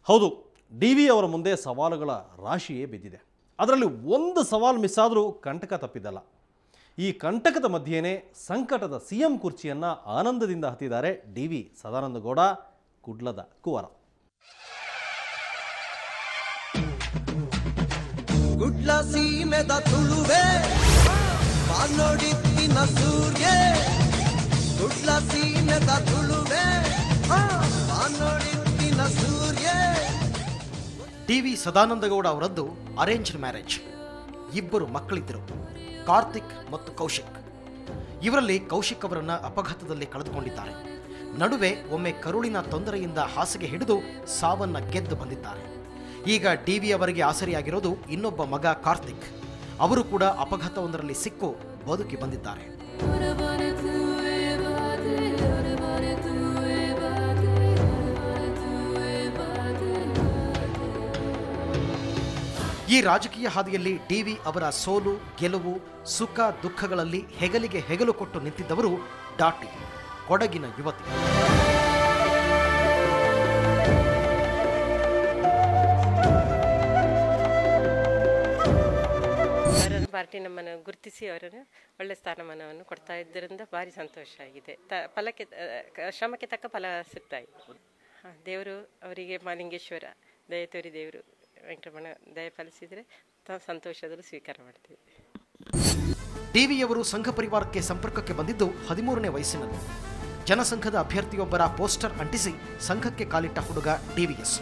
ಹೌದು, D V ಅವರ ಮುಂದೆ ಸವಾಲುಗಳ ರಾಶಿಯೇ ಬಿದ್ದಿದೆ. ಅದರಲ್ಲಿ ಒಂದು ಸವಾಲು ಮಿಸ್ ಆದರೂ ಕಂಟಕ ತಪ್ಪಿದ್ದಲ್ಲ. ಈ ಕಂಟಕದ ಮಧ್ಯೆಯೇ ಸಂಕಟದ ಸಿಎಂ ಕುರ್ಚಿಯನ್ನು ಆನಂದದಿಂದ ಹತ್ತಿದ್ದಾರೆ ಡಿ ವಿ ಸದಾನಂದಗೌಡ, ಕುಡ್ಲದ ಕುವರ. ಗುಡ್ಲ ಸೀಮೆದ ತುಳುವೆ ಬಾನೋಡಿತ್ತಿನ ಸೂರ್ಯ, ಗುಡ್ಲ ಸೀಮೆದ ತುಳುವೆ ಬಾನೋಡಿತ್ತಿನ ಸೂರ್ಯ. ಡಿ ವಿ ಸದಾನಂದಗೌಡ ಅವರದ್ದು ಅರೇಂಜ್ಡ್ ಮ್ಯಾರೇಜ್. ಇಬ್ಬರು ಮಕ್ಕಳಿದ್ದರು, ಕಾರ್ತಿಕ್ ಮತ್ತು ಕೌಶಿಕ್. ಇವರಲ್ಲಿ ಕೌಶಿಕ್ ಅವರನ್ನು ಅಪಘಾತದಲ್ಲಿ ಕಳೆದುಕೊಂಡಿದ್ದಾರೆ. ನಡುವೆ ಒಮ್ಮೆ ಕರುಳಿನ ತೊಂದರೆಯಿಂದ ಹಾಸಿಗೆ ಹಿಡಿದು ಸಾವನ್ನ ಗೆದ್ದು ಬಂದಿದ್ದಾರೆ. ಈಗ ಡಿ ವಿ ಅವರಿಗೆ ಆಸರಿಯಾಗಿರೋದು ಇನ್ನೊಬ್ಬ ಮಗ ಕಾರ್ತಿಕ್. ಅವರು ಕೂಡ ಅಪಘಾತವೊಂದರಲ್ಲಿ ಸಿಕ್ಕು ಬದುಕಿ ಬಂದಿದ್ದಾರೆ. ಈ ರಾಜಕೀಯ ಹಾದಿಯಲ್ಲಿ ಡಿ ವಿ ಅವರ ಸೋಲು ಗೆಲುವು ಸುಖ ದುಃಖಗಳಲ್ಲಿ ಹೆಗಲಿಗೆ ಹೆಗಲು ಕೊಟ್ಟು ನಿಂತಿದ್ದವರು ಡಾಟಿ, ಕೊಡಗಿನ ಯುವತಿ. ಪಾರ್ಟಿ ನಮ್ಮನ್ನು ಗುರುತಿಸಿ ಅವರನ್ನು ಒಳ್ಳೆ ಸ್ಥಾನಮಾನವನ್ನು ಕೊಡ್ತಾ ಇದ್ದರಿಂದ ಭಾರಿ ಸಂತೋಷ ಆಗಿದೆ. ಫಲಕ್ಕೆ ಶ್ರಮಕ್ಕೆ ತಕ್ಕ ಫಲ ಸಿಗ್ತಾ ಇದೆ. ದೇವರು ಅವರಿಗೆ ಮಾಲಿಂಗೇಶ್ವರ ದಯ ತೋರಿ ದೇವರು ವೆಂಕಟರಮಣ ದಯ ಫಲಿಸಿದರೆ ಸಂತೋಷದಲ್ಲಿ ಸ್ವೀಕಾರ ಮಾಡ್ತೀವಿ. ಡಿ ವಿ ಅವರು ಸಂಘ ಪರಿವಾರಕ್ಕೆ ಸಂಪರ್ಕಕ್ಕೆ ಬಂದಿದ್ದು 13ನೇ ವಯಸ್ಸಿನಲ್ಲಿ. ಜನಸಂಘದ ಅಭ್ಯರ್ಥಿಯೊಬ್ಬರ ಪೋಸ್ಟರ್ ಅಂಟಿಸಿ ಸಂಘಕ್ಕೆ ಕಾಲಿಟ್ಟ ಹುಡುಗ ಡಿವಿಎಸ್.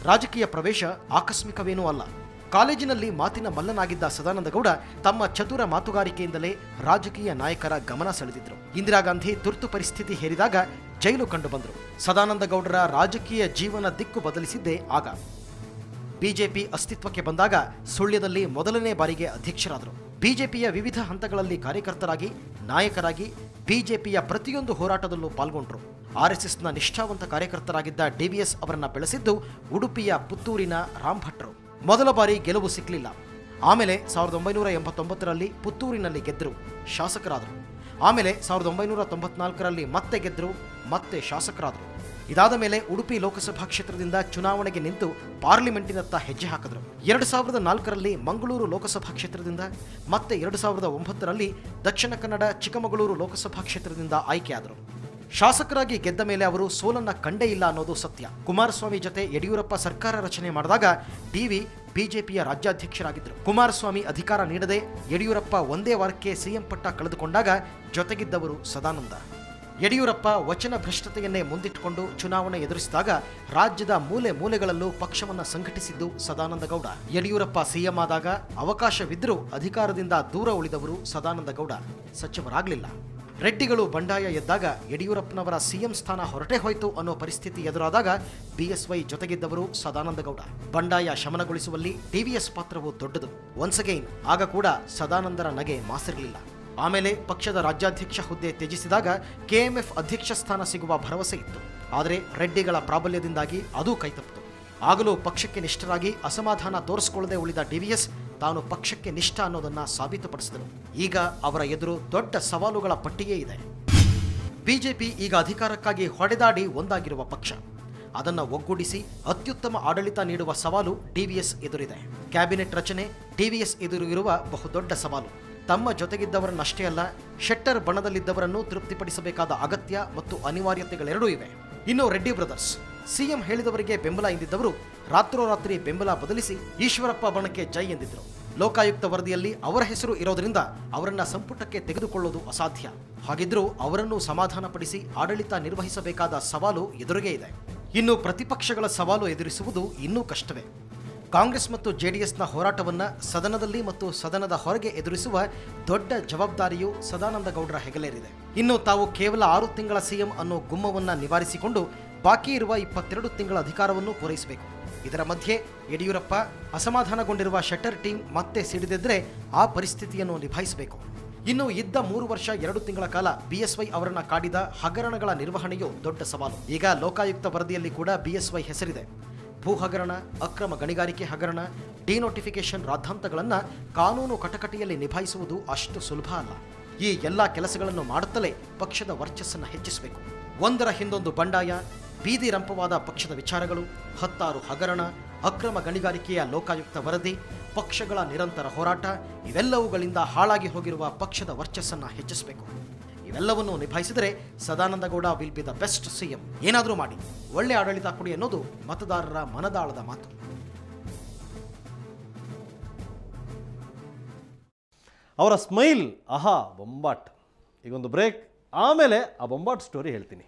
ರಾಜಕೀಯ ಪ್ರವೇಶ ಆಕಸ್ಮಿಕವೇನೂ ಅಲ್ಲ. ಕಾಲೇಜಿನಲ್ಲಿ ಮಾತಿನ ಮಲ್ಲನಾಗಿದ್ದ ಸದಾನಂದಗೌಡ ತಮ್ಮ ಚತುರ ಮಾತುಗಾರಿಕೆಯಿಂದಲೇ ರಾಜಕೀಯ ನಾಯಕರ ಗಮನ ಸೆಳೆದಿದ್ರು. ಇಂದಿರಾ ಗಾಂಧಿ ತುರ್ತು ಪರಿಸ್ಥಿತಿ ಹೇರಿದಾಗ ಜೈಲು ಕಂಡು ಬಂದರು. ಸದಾನಂದಗೌಡರ ರಾಜಕೀಯ ಜೀವನ ದಿಕ್ಕು ಬದಲಿಸಿದ್ದೇ ಆಗ. ಬಿಜೆಪಿ ಅಸ್ತಿತ್ವಕ್ಕೆ ಬಂದಾಗ ಸುಳ್ಯದಲ್ಲಿ ಮೊದಲನೇ ಬಾರಿಗೆ ಅಧ್ಯಕ್ಷರಾದರು. ಬಿಜೆಪಿಯ ವಿವಿಧ ಹಂತಗಳಲ್ಲಿ ಕಾರ್ಯಕರ್ತರಾಗಿ ನಾಯಕರಾಗಿ ಬಿಜೆಪಿಯ ಪ್ರತಿಯೊಂದು ಹೋರಾಟದಲ್ಲೂ ಪಾಲ್ಗೊಂಡ್ರು. ಆರ್ಎಸ್ಎಸ್ನ ನಿಷ್ಠಾವಂತ ಕಾರ್ಯಕರ್ತರಾಗಿದ್ದ ಡಿವಿಎಸ್ ಅವರನ್ನ ಬೆಳೆಸಿದ್ದು ಉಡುಪಿಯ ಪುತ್ತೂರಿನ ರಾಮ್ ಭಟ್ರು. ಮೊದಲ ಬಾರಿ ಗೆಲುವು ಸಿಕ್ಕಲಿಲ್ಲ. ಆಮೇಲೆ 1989ರಲ್ಲಿ ಪುತ್ತೂರಿನಲ್ಲಿ ಗೆದ್ದರು, ಶಾಸಕರಾದರು. ಆಮೇಲೆ 1994ರಲ್ಲಿ ಮತ್ತೆ ಗೆದ್ದರು, ಮತ್ತೆ ಶಾಸಕರಾದರು. ಇದಾದ ಮೇಲೆ ಉಡುಪಿ ಲೋಕಸಭಾ ಕ್ಷೇತ್ರದಿಂದ ಚುನಾವಣೆಗೆ ನಿಂತು ಪಾರ್ಲಿಮೆಂಟಿನತ್ತ ಹೆಜ್ಜೆ ಹಾಕಿದರು. 2004ರಲ್ಲಿ ಮಂಗಳೂರು ಲೋಕಸಭಾ ಕ್ಷೇತ್ರದಿಂದ, ಮತ್ತೆ 2009ರಲ್ಲಿ ದಕ್ಷಿಣ ಕನ್ನಡ ಚಿಕ್ಕಮಗಳೂರು ಲೋಕಸಭಾ ಕ್ಷೇತ್ರದಿಂದ ಆಯ್ಕೆಯಾದರು. ಶಾಸಕರಾಗಿ ಗೆದ್ದ ಮೇಲೆ ಅವರು ಸೋಲನ್ನ ಕಂಡೇ ಇಲ್ಲ ಅನ್ನೋದು ಸತ್ಯ. ಕುಮಾರಸ್ವಾಮಿ ಜೊತೆ ಯಡಿಯೂರಪ್ಪ ಸರ್ಕಾರ ರಚನೆ ಮಾಡಿದಾಗ ಡಿವಿ ಬಿಜೆಪಿಯ ರಾಜ್ಯಾಧ್ಯಕ್ಷರಾಗಿದ್ದರು. ಕುಮಾರಸ್ವಾಮಿ ಅಧಿಕಾರ ನೀಡದೆ ಯಡಿಯೂರಪ್ಪ ಒಂದೇ ವಾರಕ್ಕೆ ಸಿಎಂ ಪಟ್ಟ ಕಳೆದುಕೊಂಡಾಗ ಜೊತೆಗಿದ್ದವರು ಸದಾನಂದ. ಯಡಿಯೂರಪ್ಪ ವಚನ ಭ್ರಷ್ಟತೆಯನ್ನೇ ಮುಂದಿಟ್ಟುಕೊಂಡು ಚುನಾವಣೆ ಎದುರಿಸಿದಾಗ ರಾಜ್ಯದ ಮೂಲೆ ಮೂಲೆಗಳಲ್ಲೂ ಪಕ್ಷವನ್ನ ಸಂಘಟಿಸಿದ್ದು ಸದಾನಂದಗೌಡ. ಯಡಿಯೂರಪ್ಪ ಸಿಎಂ ಆದಾಗ ಅವಕಾಶವಿದ್ದರೂ ಅಧಿಕಾರದಿಂದ ದೂರ ಉಳಿದವರು ಸದಾನಂದಗೌಡ. ಸಚಿವರಾಗಲಿಲ್ಲ. ರೆಡ್ಡಿಗಳು ಬಂಡಾಯ ಎದ್ದಾಗ ಯಡಿಯೂರಪ್ಪನವರ ಸಿಎಂ ಸ್ಥಾನ ಹೊರಟೇ ಹೋಯಿತು ಅನ್ನೋ ಪರಿಸ್ಥಿತಿ ಎದುರಾದಾಗ ಬಿಎಸ್ವೈ ಜೊತೆಗಿದ್ದವರು ಸದಾನಂದಗೌಡ. ಬಂಡಾಯ ಶಮನಗೊಳಿಸುವಲ್ಲಿ ಡಿವಿಎಸ್ ಪಾತ್ರವು ದೊಡ್ಡದು. ಒನ್ಸ್ ಅಗೈನ್ ಆಗ ಕೂಡ ಸದಾನಂದರ ನಗೆ ಮಾಸಿರಲಿಲ್ಲ. ಆಮೇಲೆ ಪಕ್ಷದ ರಾಜ್ಯಾಧ್ಯಕ್ಷ ಹುದ್ದೆ ತ್ಯಜಿಸಿದಾಗ ಕೆಎಂಎಫ್ ಅಧ್ಯಕ್ಷ ಸ್ಥಾನ ಸಿಗುವ ಭರವಸೆ ಇತ್ತು. ಆದರೆ ರೆಡ್ಡಿಗಳ ಪ್ರಾಬಲ್ಯದಿಂದಾಗಿ ಅದೂ ಕೈತಪ್ಪಿತು. ಆಗಲೂ ಪಕ್ಷಕ್ಕೆ ನಿಷ್ಠರಾಗಿ ಅಸಮಾಧಾನ ತೋರಿಸಿಕೊಳ್ಳದೆ ಉಳಿದ ಡಿವಿಎಸ್ ತಾನು ಪಕ್ಷಕ್ಕೆ ನಿಷ್ಠ ಅನ್ನೋದನ್ನ ಸಾಬೀತುಪಡಿಸಿದರು. ಈಗ ಅವರ ಎದುರು ದೊಡ್ಡ ಸವಾಲುಗಳ ಪಟ್ಟಿಯೇ ಇದೆ. ಬಿಜೆಪಿ ಈಗ ಅಧಿಕಾರಕ್ಕಾಗಿ ಹೊಡೆದಾಡಿ ಒಂದಾಗಿರುವ ಪಕ್ಷ. ಅದನ್ನು ಒಗ್ಗೂಡಿಸಿ ಅತ್ಯುತ್ತಮ ಆಡಳಿತ ನೀಡುವ ಸವಾಲು ಡಿವಿಎಸ್ ಎದುರಿದೆ. ಕ್ಯಾಬಿನೆಟ್ ರಚನೆ ಡಿವಿಎಸ್ ಎದುರು ಇರುವ ಬಹುದೊಡ್ಡ ಸವಾಲು. ತಮ್ಮ ಜೊತೆಗಿದ್ದವರನ್ನಷ್ಟೇ ಅಲ್ಲ, ಶೆಟ್ಟರ್ ಬಣದಲ್ಲಿದ್ದವರನ್ನು ತೃಪ್ತಿಪಡಿಸಬೇಕಾದ ಅಗತ್ಯ ಮತ್ತು ಅನಿವಾರ್ಯತೆಗಳೆರಡೂ ಇವೆ. ಇನ್ನು ರೆಡ್ಡಿ ಬ್ರದರ್ಸ್ ಸಿಎಂ ಹೇಳಿದವರಿಗೆ ಬೆಂಬಲ ಎಂದಿದ್ದವರು ರಾತ್ರೋರಾತ್ರಿ ಬೆಂಬಲ ಬದಲಿಸಿ ಈಶ್ವರಪ್ಪ ಬಣಕ್ಕೆ ಜೈ ಎಂದಿದ್ರು. ಲೋಕಾಯುಕ್ತ ವರದಿಯಲ್ಲಿ ಅವರ ಹೆಸರು ಇರೋದ್ರಿಂದ ಅವರನ್ನ ಸಂಪುಟಕ್ಕೆ ತೆಗೆದುಕೊಳ್ಳೋದು ಅಸಾಧ್ಯ. ಹಾಗಿದ್ರೂ ಅವರನ್ನು ಸಮಾಧಾನಪಡಿಸಿ ಆಡಳಿತ ನಿರ್ವಹಿಸಬೇಕಾದ ಸವಾಲು ಎದುರಿಗೆ ಇದೆ. ಇನ್ನು ಪ್ರತಿಪಕ್ಷಗಳ ಸವಾಲು ಎದುರಿಸುವುದು ಇನ್ನೂ ಕಷ್ಟವೇ. ಕಾಂಗ್ರೆಸ್ ಮತ್ತು ಜೆಡಿಎಸ್ನ ಹೋರಾಟವನ್ನ ಸದನದಲ್ಲಿ ಮತ್ತು ಸದನದ ಹೊರಗೆ ಎದುರಿಸುವ ದೊಡ್ಡ ಜವಾಬ್ದಾರಿಯು ಸದಾನಂದಗೌಡರ ಹೆಗಲೇರಿದೆ. ಇನ್ನು ತಾವು ಕೇವಲ 6 ತಿಂಗಳ ಸಿಎಂ ಅನ್ನೋ ಗುಮ್ಮವನ್ನ ನಿವಾರಿಸಿಕೊಂಡು ಬಾಕಿ ಇರುವ 22 ತಿಂಗಳ ಅಧಿಕಾರವನ್ನು ಪೂರೈಸಬೇಕು. ಇದರ ಮಧ್ಯೆ ಯಡಿಯೂರಪ್ಪ ಅಸಮಾಧಾನಗೊಂಡಿರುವ ಶೆಟ್ಟರ್ ಟೀಮ್ ಮತ್ತೆ ಸಿಡಿದಿದ್ರೆ ಆ ಪರಿಸ್ಥಿತಿಯನ್ನು ನಿಭಾಯಿಸಬೇಕು. ಇನ್ನು ಇದ್ದ 3 ವರ್ಷ 2 ತಿಂಗಳ ಕಾಲ ಬಿಎಸ್ವೈ ಅವರನ್ನ ಕಾಡಿದ ಹಗರಣಗಳ ನಿರ್ವಹಣೆಯು ದೊಡ್ಡ ಸವಾಲು. ಈಗ ಲೋಕಾಯುಕ್ತ ವರದಿಯಲ್ಲಿ ಕೂಡ ಬಿಎಸ್ವೈ ಹೆಸರಿದೆ. ಭೂ ಹಗರಣ, ಅಕ್ರಮ ಗಣಿಗಾರಿಕೆ ಹಗರಣ, ಡಿನೋಟಿಫಿಕೇಶನ್ ರಾದ್ಧಾಂತಗಳನ್ನು ಕಾನೂನು ಕಟಕಟಿಯಲ್ಲಿ ನಿಭಾಯಿಸುವುದು ಅಷ್ಟು ಸುಲಭ ಅಲ್ಲ. ಈ ಎಲ್ಲ ಕೆಲಸಗಳನ್ನು ಮಾಡುತ್ತಲೇ ಪಕ್ಷದ ವರ್ಚಸ್ಸನ್ನು ಹೆಚ್ಚಿಸಬೇಕು. ಒಂದರ ಹಿಂದೊಂದು ಬಂಡಾಯ, ಬೀದಿ ರಂಪವಾದ ಪಕ್ಷದ ವಿಚಾರಗಳು, 10 ಹಗರಣ, ಅಕ್ರಮ ಗಣಿಗಾರಿಕೆಯ ಲೋಕಾಯುಕ್ತ ವರದಿ, ಪಕ್ಷಗಳ ನಿರಂತರ ಹೋರಾಟ ಇವೆಲ್ಲವುಗಳಿಂದ ಹಾಳಾಗಿ ಹೋಗಿರುವ ಪಕ್ಷದ ವರ್ಚಸ್ಸನ್ನು ಹೆಚ್ಚಿಸಬೇಕು. ಇವೆಲ್ಲವನ್ನು ನಿಭಾಯಿಸಿದರೆ Sadananda Gowda will be the best CM. ಏನಾದರೂ ಮಾಡಿ ಒಳ್ಳೆ ಆಡಳಿತ ಕೊಡಿ ಅನ್ನೋದು ಮತದಾರರ ಮನದಾಳದ ಮಾತು. ಅವರ ಸ್ಮೈಲ್ ಆಹಾ ಬೊಂಬಾಟ್. ಈಗೊಂದು ಬ್ರೇಕ್, ಆಮೇಲೆ ಆ ಬೊಂಬಾಟ್ ಸ್ಟೋರಿ ಹೇಳ್ತೀನಿ.